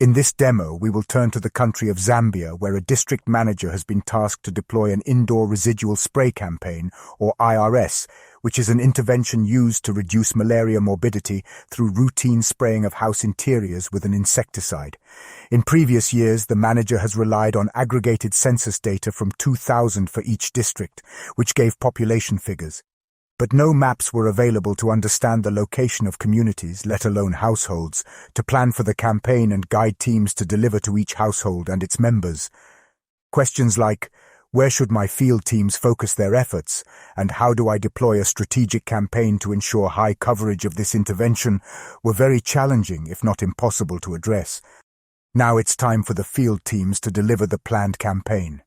In this demo, we will turn to the country of Zambia, where a district manager has been tasked to deploy an indoor residual spray campaign, or IRS, which is an intervention used to reduce malaria morbidity through routine spraying of house interiors with an insecticide. In previous years, the manager has relied on aggregated census data from 2000 for each district, which gave population figures. But no maps were available to understand the location of communities, let alone households, to plan for the campaign and guide teams to deliver to each household and its members. Questions like, where should my field teams focus their efforts, and how do I deploy a strategic campaign to ensure high coverage of this intervention, were very challenging, if not impossible, to address. Now it's time for the field teams to deliver the planned campaign.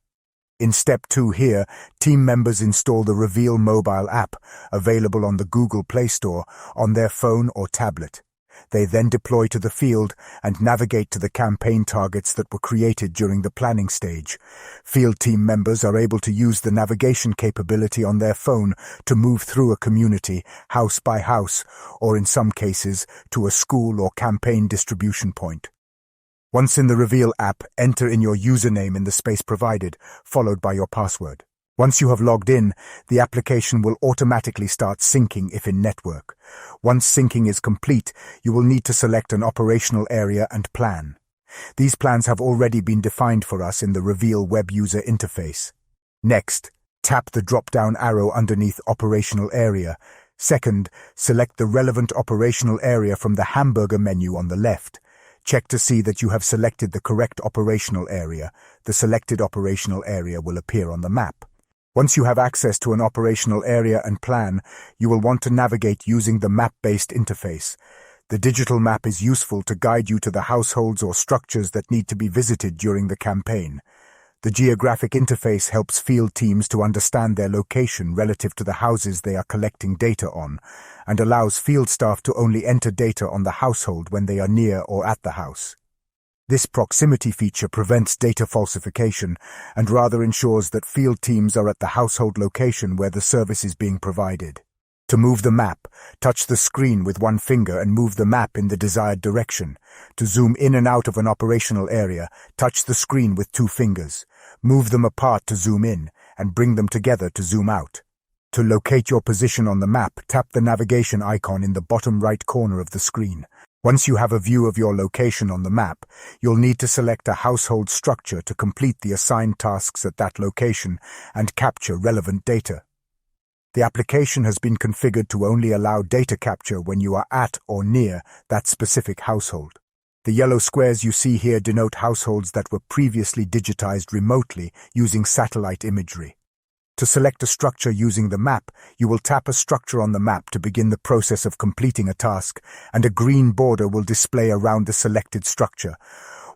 In Step 2 here, team members install the Reveal mobile app, available on the Google Play Store, on their phone or tablet. They then deploy to the field and navigate to the campaign targets that were created during the planning stage. Field team members are able to use the navigation capability on their phone to move through a community, house by house, or in some cases, to a school or campaign distribution point. Once in the Reveal app, enter in your username in the space provided, followed by your password. Once you have logged in, the application will automatically start syncing if in network. Once syncing is complete, you will need to select an operational area and plan. These plans have already been defined for us in the Reveal web user interface. Next, tap the drop-down arrow underneath Operational Area. Second, select the relevant operational area from the hamburger menu on the left. Check to see that you have selected the correct operational area. The selected operational area will appear on the map. Once you have access to an operational area and plan, you will want to navigate using the map-based interface. The digital map is useful to guide you to the households or structures that need to be visited during the campaign. The geographic interface helps field teams to understand their location relative to the houses they are collecting data on, and allows field staff to only enter data on the household when they are near or at the house. This proximity feature prevents data falsification and rather ensures that field teams are at the household location where the service is being provided. To move the map, touch the screen with one finger and move the map in the desired direction. To zoom in and out of an operational area, touch the screen with two fingers. Move them apart to zoom in, and bring them together to zoom out. To locate your position on the map, tap the navigation icon in the bottom right corner of the screen. Once you have a view of your location on the map, you'll need to select a household structure to complete the assigned tasks at that location and capture relevant data. The application has been configured to only allow data capture when you are at or near that specific household. The yellow squares you see here denote households that were previously digitized remotely using satellite imagery. To select a structure using the map, you will tap a structure on the map to begin the process of completing a task, and a green border will display around the selected structure.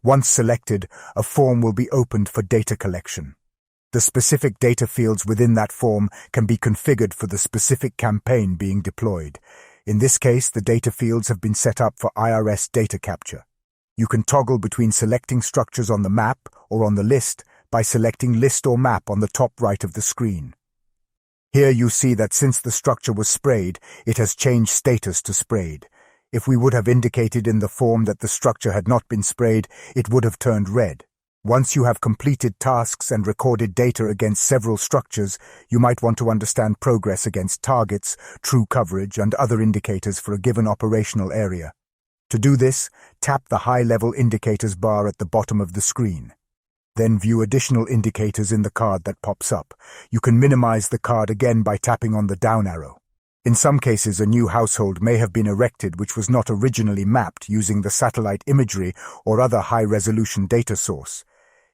Once selected, a form will be opened for data collection. The specific data fields within that form can be configured for the specific campaign being deployed. In this case, the data fields have been set up for IRS data capture. You can toggle between selecting structures on the map or on the list by selecting List or Map on the top right of the screen. Here you see that since the structure was sprayed, it has changed status to sprayed. If we would have indicated in the form that the structure had not been sprayed, it would have turned red. Once you have completed tasks and recorded data against several structures, you might want to understand progress against targets, true coverage, and other indicators for a given operational area. To do this, tap the high-level indicators bar at the bottom of the screen. Then view additional indicators in the card that pops up. You can minimize the card again by tapping on the down arrow. In some cases, a new household may have been erected which was not originally mapped using the satellite imagery or other high-resolution data source.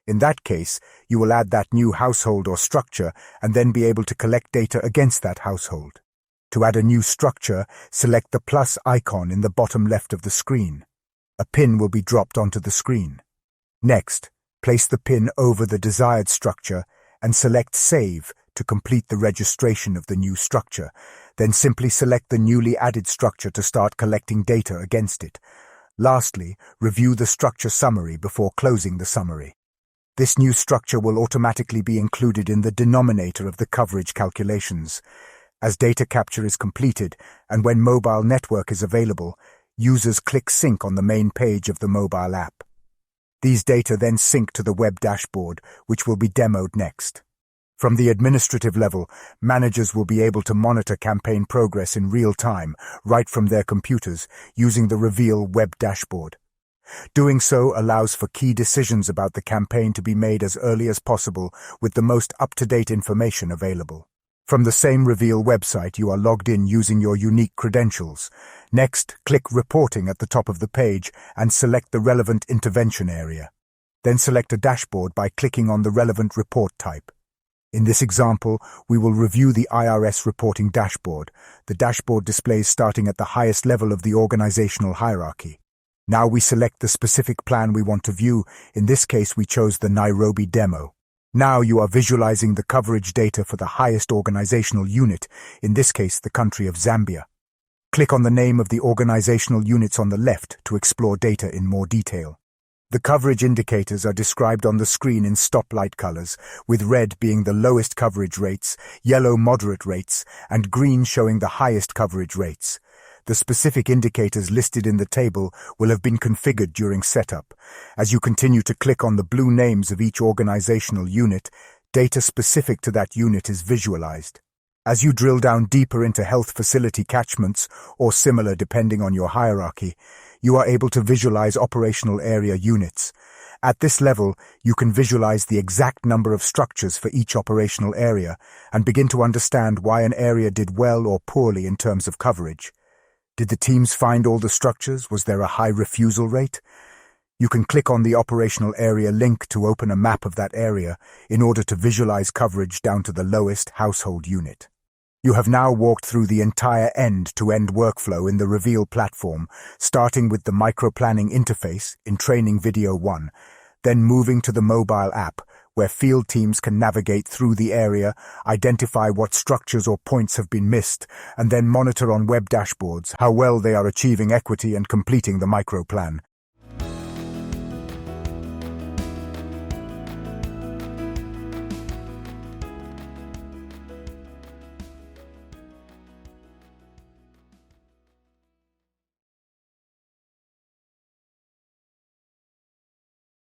In that case, you will add that new household or structure and then be able to collect data against that household. To add a new structure, select the plus icon in the bottom left of the screen. A pin will be dropped onto the screen. Next, place the pin over the desired structure and select Save to complete the registration of the new structure. Then simply select the newly added structure to start collecting data against it. Lastly, review the structure summary before closing the summary. This new structure will automatically be included in the denominator of the coverage calculations. As data capture is completed, and when mobile network is available, users click Sync on the main page of the mobile app. These data then sync to the web dashboard, which will be demoed next. From the administrative level, managers will be able to monitor campaign progress in real time, right from their computers, using the Reveal web dashboard. Doing so allows for key decisions about the campaign to be made as early as possible with the most up-to-date information available. From the same Reveal website, you are logged in using your unique credentials. Next, click Reporting at the top of the page and select the relevant intervention area. Then select a dashboard by clicking on the relevant report type. In this example, we will review the IRS reporting dashboard. The dashboard displays starting at the highest level of the organizational hierarchy. Now we select the specific plan we want to view. In this case, we chose the Nairobi demo. Now you are visualizing the coverage data for the highest organizational unit, in this case the country of Zambia. Click on the name of the organizational units on the left to explore data in more detail. The coverage indicators are described on the screen in stoplight colors, with red being the lowest coverage rates, yellow moderate rates, and green showing the highest coverage rates. The specific indicators listed in the table will have been configured during setup. As you continue to click on the blue names of each organizational unit, data specific to that unit is visualized. As you drill down deeper into health facility catchments, or similar depending on your hierarchy, you are able to visualize operational area units. At this level, you can visualize the exact number of structures for each operational area and begin to understand why an area did well or poorly in terms of coverage. Did the teams find all the structures? Was there a high refusal rate? You can click on the operational area link to open a map of that area in order to visualize coverage down to the lowest household unit. You have now walked through the entire end-to-end workflow in the Reveal platform, starting with the microplanning interface in Training Video 1, then moving to the mobile app, where field teams can navigate through the area, identify what structures or points have been missed, and then monitor on web dashboards how well they are achieving equity and completing the microplan.